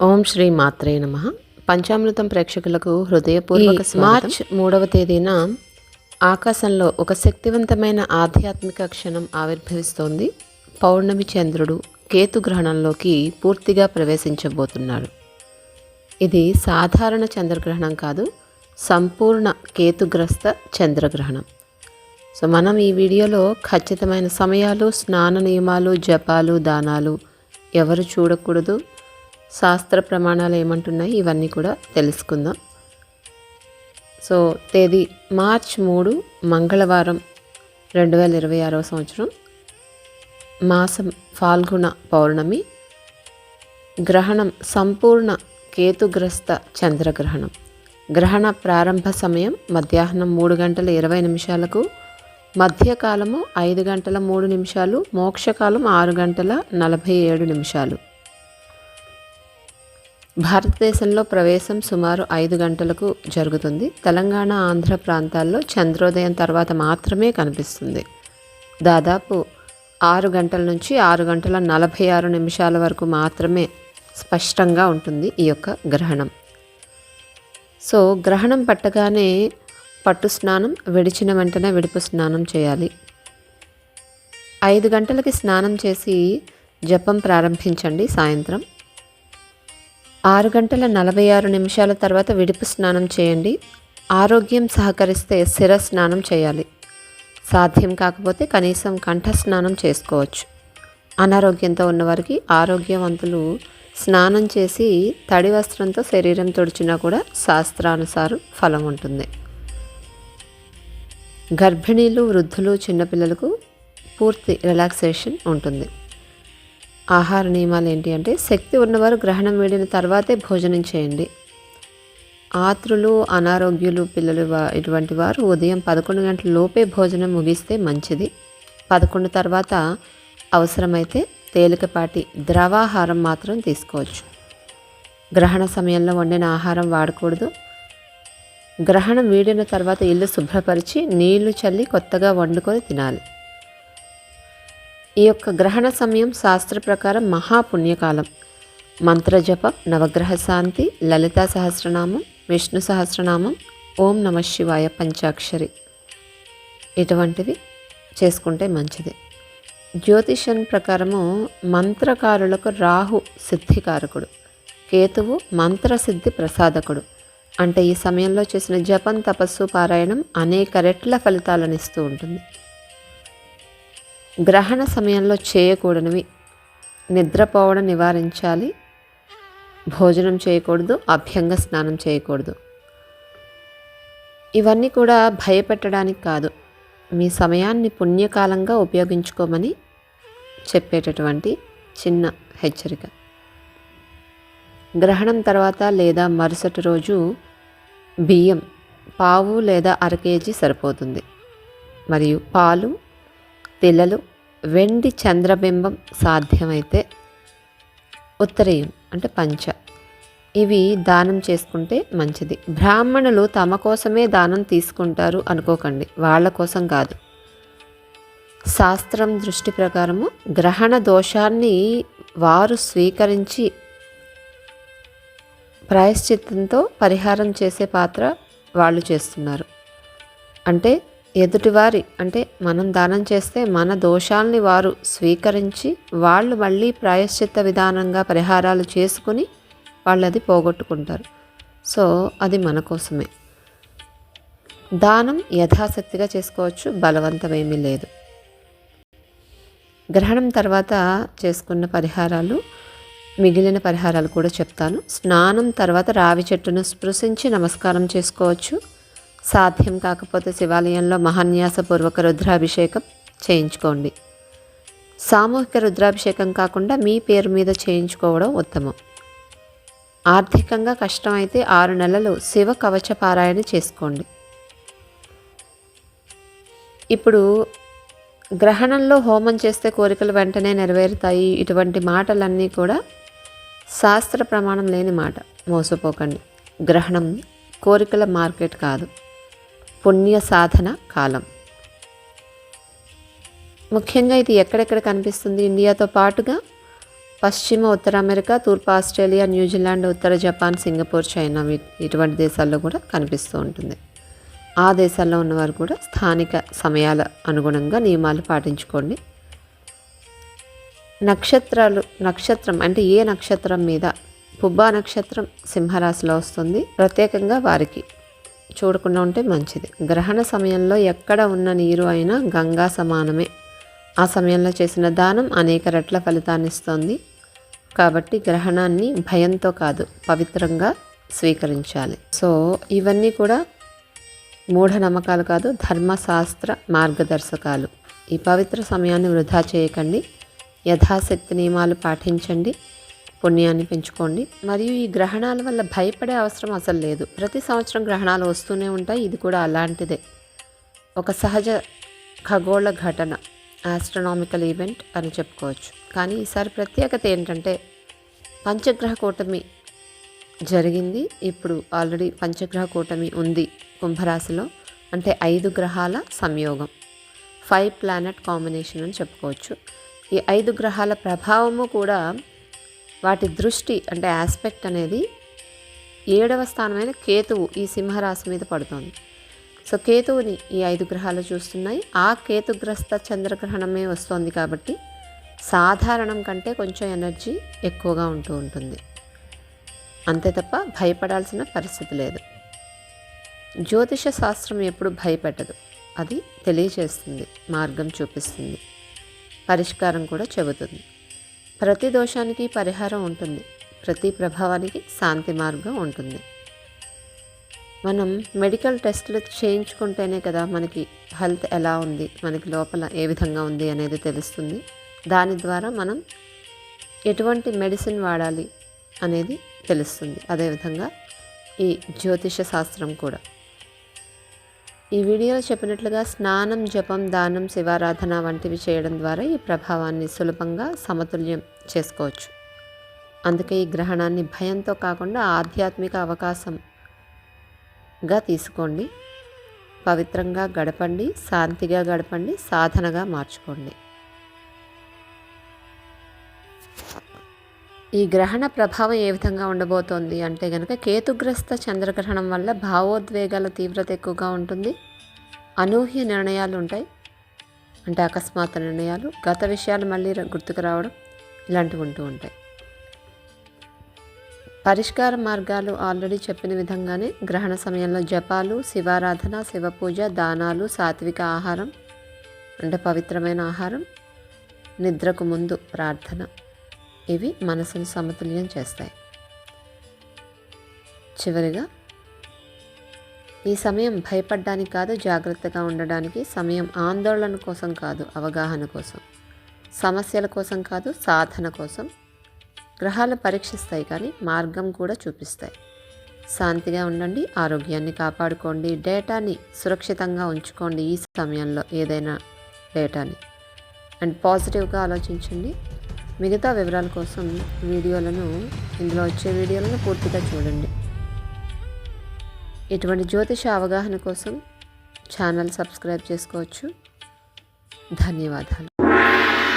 ఓం శ్రీ మాత్రే నమః. పంచామృతం ప్రేక్షకులకు హృదయపూర్వక స్వాగతం. మార్చ్ 3వ తేదీన ఆకాశంలో ఒక శక్తివంతమైన ఆధ్యాత్మిక క్షణం ఆవిర్భవిస్తోంది. పౌర్ణమి చంద్రుడు కేతు గ్రహణంలోకి పూర్తిగా ప్రవేశించబోతున్నాడు. ఇది సాధారణ చంద్రగ్రహణం కాదు, సంపూర్ణ కేతుగ్రస్త చంద్రగ్రహణం. సో మనం ఈ వీడియోలో ఖచ్చితమైన సమయాలు, స్నాన నియమాలు, జపాలు, దానాలు, ఎవరు చూడకూడదు, శాస్త్ర ప్రమాణాలు ఏమంటున్నాయి, ఇవన్నీ కూడా తెలుసుకుందాం. సో తేదీ మార్చ్ 3 మంగళవారం 2026వ సంవత్సరం, మాసం ఫాల్గుణ పౌర్ణమి, గ్రహణం సంపూర్ణ కేతుగ్రస్త చంద్రగ్రహణం. గ్రహణ ప్రారంభ సమయం మధ్యాహ్నం 3 గంటల 20 నిమిషాలకు, మధ్యకాలము 5 గంటల 3 నిమిషాలు, మోక్షకాలం 6 గంటల 47 నిమిషాలు. భారతదేశంలో ప్రవేశం సుమారు 5 గంటలకు జరుగుతుంది. తెలంగాణ, ఆంధ్ర ప్రాంతాల్లో చంద్రోదయం తర్వాత మాత్రమే కనిపిస్తుంది. దాదాపు 6 గంటల నుంచి 6 గంటల 46 నిమిషాల వరకు మాత్రమే స్పష్టంగా ఉంటుంది ఈ యొక్క గ్రహణం. సో గ్రహణం పట్టగానే పట్టు స్నానం, విడిచిన వెంటనే విడుపు స్నానం చేయాలి. 5 గంటలకి స్నానం చేసి జపం ప్రారంభించండి. సాయంత్రం 6 గంటల 46 నిమిషాల తర్వాత విడుపు స్నానం చేయండి. ఆరోగ్యం సహకరిస్తే శిర స్నానం చేయాలి. సాధ్యం కాకపోతే కనీసం కంఠ స్నానం చేసుకోవచ్చు. అనారోగ్యంతో ఉన్నవారికి ఆరోగ్యవంతులు స్నానం చేసి తడి వస్త్రంతో శరీరం తుడిచినా కూడా శాస్త్రానుసారం ఫలం ఉంటుంది. గర్భిణీలు, వృద్ధులు, చిన్నపిల్లలకు పూర్తి రిలాక్సేషన్ ఉంటుంది. ఆహార నియమాలు ఏంటి అంటే, శక్తి ఉన్నవారు గ్రహణం వీడిన తర్వాతే భోజనం చేయండి. ఆత్రులు, అనారోగ్యులు, పిల్లలు ఇటువంటి వారు ఉదయం 11 గంటల లోపే భోజనం ముగిస్తే మంచిది. 11 తర్వాత అవసరమైతే తేలికపాటి ద్రవాహారం మాత్రం తీసుకోవచ్చు. గ్రహణ సమయంలో వండిన ఆహారం వాడకూడదు. గ్రహణం వీడిన తర్వాత ఇల్లు శుభ్రపరిచి నీళ్లు చల్లి కొత్తగా వండుకొని తినాలి. ఈ యొక్క గ్రహణ సమయం శాస్త్ర ప్రకారం మహాపుణ్యకాలం. మంత్రజపం, నవగ్రహ శాంతి, లలితా సహస్రనామం, విష్ణు సహస్రనామం, ఓం నమ శివాయ పంచాక్షరి ఇటువంటివి చేసుకుంటే మంచిది. జ్యోతిష్యం ప్రకారము మంత్రకారులకు రాహు సిద్ధికారకుడు, కేతువు మంత్రసిద్ధి ప్రసాదకుడు. అంటే ఈ సమయంలో చేసిన జపం, తపస్సు, పారాయణం అనేక రెట్ల ఫలితాలను ఇస్తూ ఉంటుంది. గ్రహణ సమయంలో చేయకూడనివి: నిద్రపోవడం నివారించాలి, భోజనం చేయకూడదు, అభ్యంగ స్నానం చేయకూడదు. ఇవన్నీ కూడా భయపెట్టడానికి కాదు, మీ సమయాన్ని పుణ్యకాలంగా ఉపయోగించుకోమని చెప్పేటటువంటి చిన్న హెచ్చరిక. గ్రహణం తర్వాత లేదా మరుసటి రోజు బియ్యం పావు లేదా అర కేజీ సరిపోతుంది. మరియు పాలు, పిల్లలు, వెండి చంద్రబింబం, సాధ్యమైతే ఉత్తరీయం అంటే పంచ, ఇవి దానం చేసుకుంటే మంచిది. బ్రాహ్మణులు తమ కోసమే దానం తీసుకుంటారు అనుకోకండి, వాళ్ళ కోసం కాదు. శాస్త్రం దృష్టి ప్రకారము గ్రహణ దోషాన్ని వారు స్వీకరించి ప్రాయశ్చిత్తంతో పరిహారం చేసే పాత్ర వాళ్ళు చేస్తున్నారు. అంటే ఎదుటివారి, అంటే మనం దానం చేస్తే మన దోషాల్ని వారు స్వీకరించి వాళ్ళు మళ్ళీ ప్రాయశ్చిత్త విధానంగా పరిహారాలు చేసుకుని వాళ్ళు అది పోగొట్టుకుంటారు. సో అది మన కోసమే. దానం యథాశక్తిగా చేసుకోవచ్చు, బలవంతమేమీ లేదు. గ్రహణం తర్వాత చేసుకున్న పరిహారాలు, మిగిలిన పరిహారాలు కూడా చెప్తాను. స్నానం తర్వాత రావి చెట్టును స్పృశించి నమస్కారం చేసుకోవచ్చు. సాధ్యం కాకపోతే శివాలయంలో మహాన్యాసపూర్వక రుద్రాభిషేకం చేయించుకోండి. సామూహిక రుద్రాభిషేకం కాకుండా మీ పేరు మీద చేయించుకోవడం ఉత్తమం. ఆర్థికంగా కష్టమైతే 6 నెలలు శివ కవచ పారాయణ చేసుకోండి. ఇప్పుడు గ్రహణంలో హోమం చేస్తే కోరికలు వెంటనే నెరవేరుతాయి, ఇటువంటి మాటలన్నీ కూడా శాస్త్ర ప్రమాణం లేని మాట. మోసపోకండి. గ్రహణం కోరికల మార్కెట్ కాదు, పుణ్య సాధన కాలం. ముఖ్యంగా ఇది ఎక్కడెక్కడ కనిపిస్తుంది? ఇండియాతో పాటుగా పశ్చిమ ఉత్తర అమెరికా, తూర్పు ఆస్ట్రేలియా, న్యూజిలాండ్, ఉత్తర జపాన్, సింగపూర్, చైనా ఇటువంటి దేశాల్లో కూడా కనిపిస్తూ ఉంటుంది. ఆ దేశాల్లో ఉన్నవారు కూడా స్థానిక సమయాల అనుగుణంగా నియమాలు పాటించుకోండి. నక్షత్రం అంటే ఏ నక్షత్రం మీద పుబ్బా నక్షత్రం సింహరాశిలో వస్తుంది. ప్రత్యేకంగా వారికి చూడకుండా ఉంటే మంచిది. గ్రహణ సమయంలో ఎక్కడ ఉన్న నీరు అయినా గంగా సమానమే. ఆ సమయంలో చేసిన దానం అనేక రెట్ల ఫలితాన్ని ఇస్తుంది. కాబట్టి గ్రహణాన్ని భయంతో కాదు, పవిత్రంగా స్వీకరించాలి. సో ఇవన్నీ కూడా మూఢనమ్మకాలు కాదు, ధర్మశాస్త్ర మార్గదర్శకాలు. ఈ పవిత్ర సమయాన్ని వృధా చేయకండి. యథాశక్తి నియమాలు పాటించండి, పుణ్యాన్ని పెంచుకోండి. మరియు ఈ గ్రహణాల వల్ల భయపడే అవసరం అసలు లేదు. ప్రతి సంవత్సరం గ్రహణాలు వస్తూనే ఉంటాయి. ఇది కూడా అలాంటిదే, ఒక సహజ ఖగోళ ఘటన, ఆస్ట్రనామికల్ ఈవెంట్ అని చెప్పుకోవచ్చు. కానీ ఈసారి ప్రత్యేకత ఏంటంటే పంచగ్రహ కూటమి జరిగింది. ఇప్పుడు ఆల్రెడీ పంచగ్రహ కూటమి ఉంది కుంభరాశిలో. అంటే 5 గ్రహాల సంయోగం, 5 ప్లానెట్ కాంబినేషన్ అని చెప్పుకోవచ్చు. ఈ 5 గ్రహాల ప్రభావము కూడా వాటి దృష్టి అంటే ఆస్పెక్ట్ అనేది 7వ స్థానమైన కేతువు ఈ సింహరాశి మీద పడుతోంది. సో కేతువుని ఈ 5 గ్రహాలు చూస్తున్నాయి. ఆ కేతుగ్రస్త చంద్రగ్రహణమే వస్తోంది కాబట్టి సాధారణం కంటే కొంచెం ఎనర్జీ ఎక్కువగా ఉంటూ ఉంటుంది. అంతే తప్ప భయపడాల్సిన పరిస్థితి లేదు. జ్యోతిష శాస్త్రం ఎప్పుడు భయపెట్టదు, అది తెలియచేస్తుంది, మార్గం చూపిస్తుంది, పరిష్కారం కూడా చెబుతుంది. ప్రతి దోషానికి పరిహారం ఉంటుంది, ప్రతి ప్రభావానికి శాంతి మార్గం ఉంటుంది. మనం మెడికల్ టెస్టులు చేయించుకుంటేనే కదా మనకి హెల్త్ ఎలా ఉంది, మనకి లోపల ఏ విధంగా ఉంది అనేది తెలుస్తుంది. దాని ద్వారా మనం ఎటువంటి మెడిసిన్ వాడాలి అనేది తెలుస్తుంది. అదేవిధంగా ఈ జ్యోతిష శాస్త్రం కూడా. ఈ వీడియోలో చెప్పినట్లుగా స్నానం, జపం, దానం, శివారాధన వంటివి చేయడం ద్వారా ఈ ప్రభావాన్ని సులభంగా సమతుల్యం చేసుకోవచ్చు. అందుకే ఈ గ్రహణాన్ని భయంతో కాకుండా ఆధ్యాత్మిక అవకాశంగా తీసుకోండి. పవిత్రంగా గడపండి, శాంతిగా గడపండి, సాధనగా మార్చుకోండి. ఈ గ్రహణ ప్రభావం ఏ విధంగా ఉండబోతోంది అంటే కనుక కేతుగ్రస్త చంద్రగ్రహణం వల్ల భావోద్వేగాల తీవ్రత ఎక్కువగా ఉంటుంది. అనూహ్య నిర్ణయాలు ఉంటాయి, అంటే అకస్మాత్ నిర్ణయాలు, గత విషయాలు మళ్ళీ గుర్తుకు రావడం, ఇలాంటివి ఉంటూ ఉంటాయి. పరిష్కార మార్గాలు ఆల్రెడీ చెప్పిన విధంగానే గ్రహణ సమయంలో జపాలు, శివారాధన, శివపూజ, దానాలు, సాత్విక ఆహారం అంటే పవిత్రమైన ఆహారం, నిద్రకు ముందు ప్రార్థన, ఇవి మనసును సమతుల్యం చేస్తాయి. చివరిగా ఈ సమయం భయపడడానికి కాదు, జాగ్రత్తగా ఉండడానికి సమయం. ఆందోళన కోసం కాదు, అవగాహన కోసం. సమస్యల కోసం కాదు, సాధన కోసం. గ్రహాలు పరీక్షిస్తాయి కానీ మార్గం కూడా చూపిస్తాయి. శాంతిగా ఉండండి, ఆరోగ్యాన్ని కాపాడుకోండి, డేటాని సురక్షితంగా ఉంచుకోండి. ఈ సమయంలో ఏదైనా డేటాని అండ్ పాజిటివ్గా ఆలోచించండి. మిగతా వివరాల కోసం ఇందులో వచ్చే వీడియోలను పూర్తిగా చూడండి. ఇటువంటి జ్యోతిష అవగాహన కోసం ఛానల్ సబ్స్క్రైబ్ చేసుకోవచ్చు. ధన్యవాదాలు.